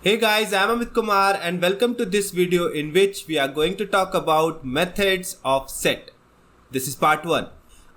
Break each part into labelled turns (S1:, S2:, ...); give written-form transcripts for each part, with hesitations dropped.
S1: Hey guys, I am Amit Kumar and welcome to this video in which we are going to talk about methods of set. This is part 1.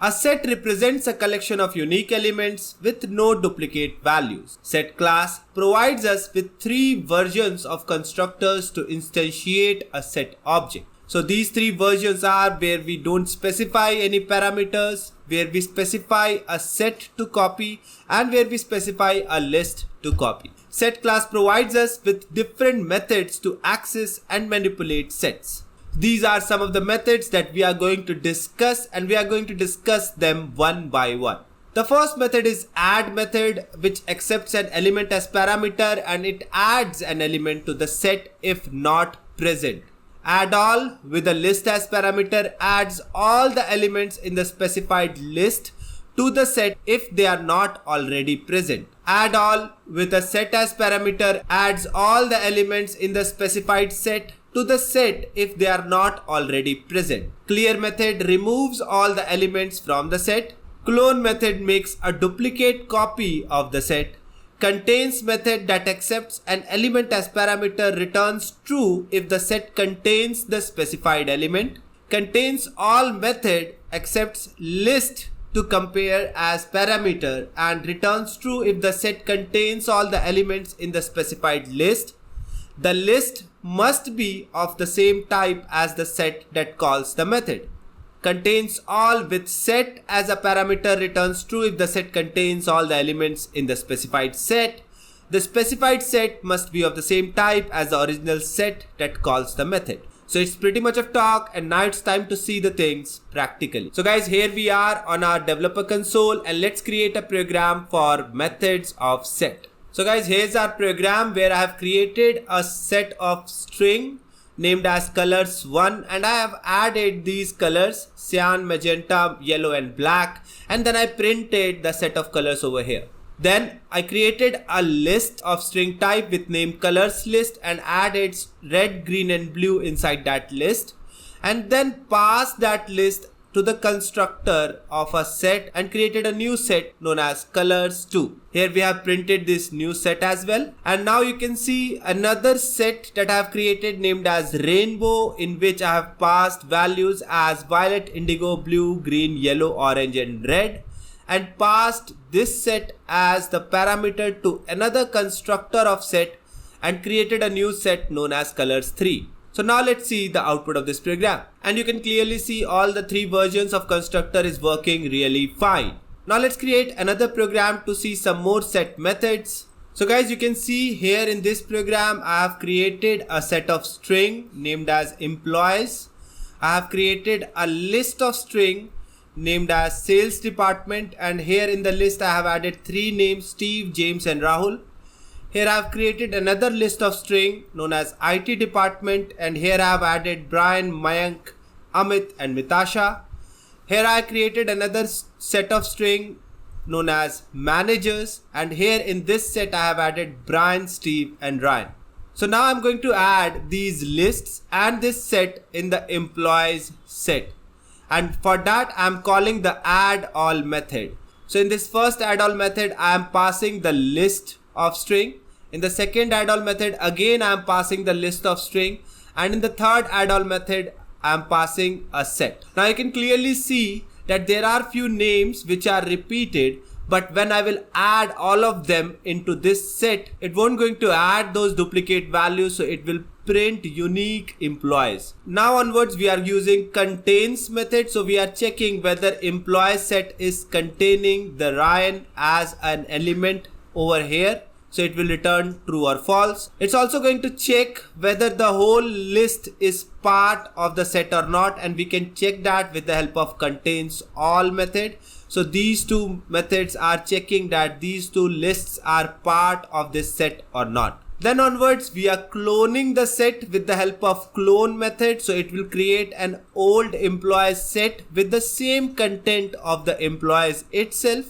S1: A set represents a collection of unique elements with no duplicate values. Set class provides us with 3 versions of constructors to instantiate a set object. So these 3 versions are where we don't specify any parameters, where we specify a set to copy, and where we specify a list to copy. Set class provides us with different methods to access and manipulate sets. These are some of the methods that we are going to discuss, and we are going to discuss them one by one. The first method is add method, which accepts an element as parameter and it adds an element to the set if not present. Add all with a list as parameter adds all the elements in the specified list to the set if they are not already present. Add all with a set as parameter adds all the elements in the specified set to the set if they are not already present. Clear method removes all the elements from the set. Clone method makes a duplicate copy of the set. Contains method that accepts an element as parameter returns true if the set contains the specified element. Contains all method accepts list to compare as parameter and returns true if the set contains all the elements in the specified list. The list must be of the same type as the set that calls the method. Contains all with set as a parameter returns true if the set contains all the elements in the specified set. The specified set must be of the same type as the original set that calls the method. So it's pretty much of talk, and now it's time to see the things practically. So guys, here we are on our developer console and let's create a program for methods of set. So guys, here's our program where I have created a set of string named as colors1, and I have added these colors cyan, magenta, yellow and black, and then I printed the set of colors over here. Then I created a list of string type with name colors list and added red, green and blue inside that list, and then passed that list to the constructor of a set and created a new set known as colors2. Here we have printed this new set as well, and now you can see another set that I have created named as rainbow, in which I have passed values as violet, indigo, blue, green, yellow, orange and red, and passed this set as the parameter to another constructor of set and created a new set known as colors3. So now let's see the output of this program, and you can clearly see all the 3 versions of constructor is working really fine. Now let's create another program to see some more set methods. So guys, you can see here in this program I have created a set of string named as employees. I have created a list of string named as sales department, and here in the list I have added 3 names: Steve, James and Rahul. Here I have created another list of string known as IT department, and here I have added Brian, Mayank, Amit and Mitasha. Here I created another set of string known as managers, and here in this set I have added Brian, Steve and Ryan. So now I'm going to add these lists and this set in the employees set, and for that I'm calling the add all method. So in this first add all method I am passing the list of string. In the second add all method again I am passing the list of string, and in the third add all method I am passing a set. Now you can clearly see that there are few names which are repeated, but when I will add all of them into this set, it won't going to add those duplicate values, so it will print unique employees. Now onwards we are using contains method, so we are checking whether employee set is containing the Ryan as an element over here, so it will return true or false. It's also going to check whether the whole list is part of the set or not, and we can check that with the help of containsAll method. So these 2 methods are checking that these 2 lists are part of this set or not. Then onwards we are cloning the set with the help of clone method, so it will create an old employees set with the same content of the employees itself,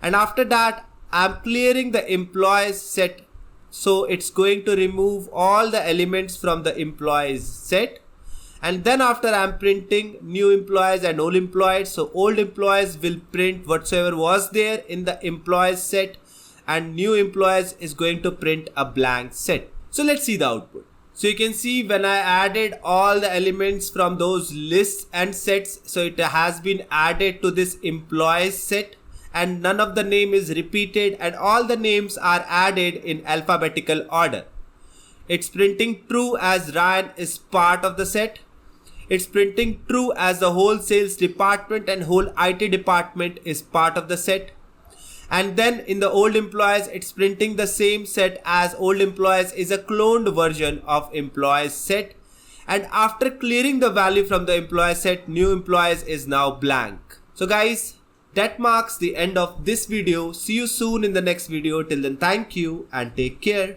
S1: and after that I'm clearing the employees set, so it's going to remove all the elements from the employees set, and then after I'm printing new employees and old employees, so old employees will print whatsoever was there in the employees set and new employees is going to print a blank set. So let's see the output. So you can see when I added all the elements from those lists and sets, so it has been added to this employees set, and none of the name is repeated and all the names are added in alphabetical order. It's printing true as Ryan is part of the set. It's printing true as the whole sales department and whole IT department is part of the set. And then in the old employees, it's printing the same set as old employees is a cloned version of employees set. And after clearing the value from the employee set, new employees is now blank. So guys, that marks the end of this video. See you soon in the next video. Till then, thank you and take care.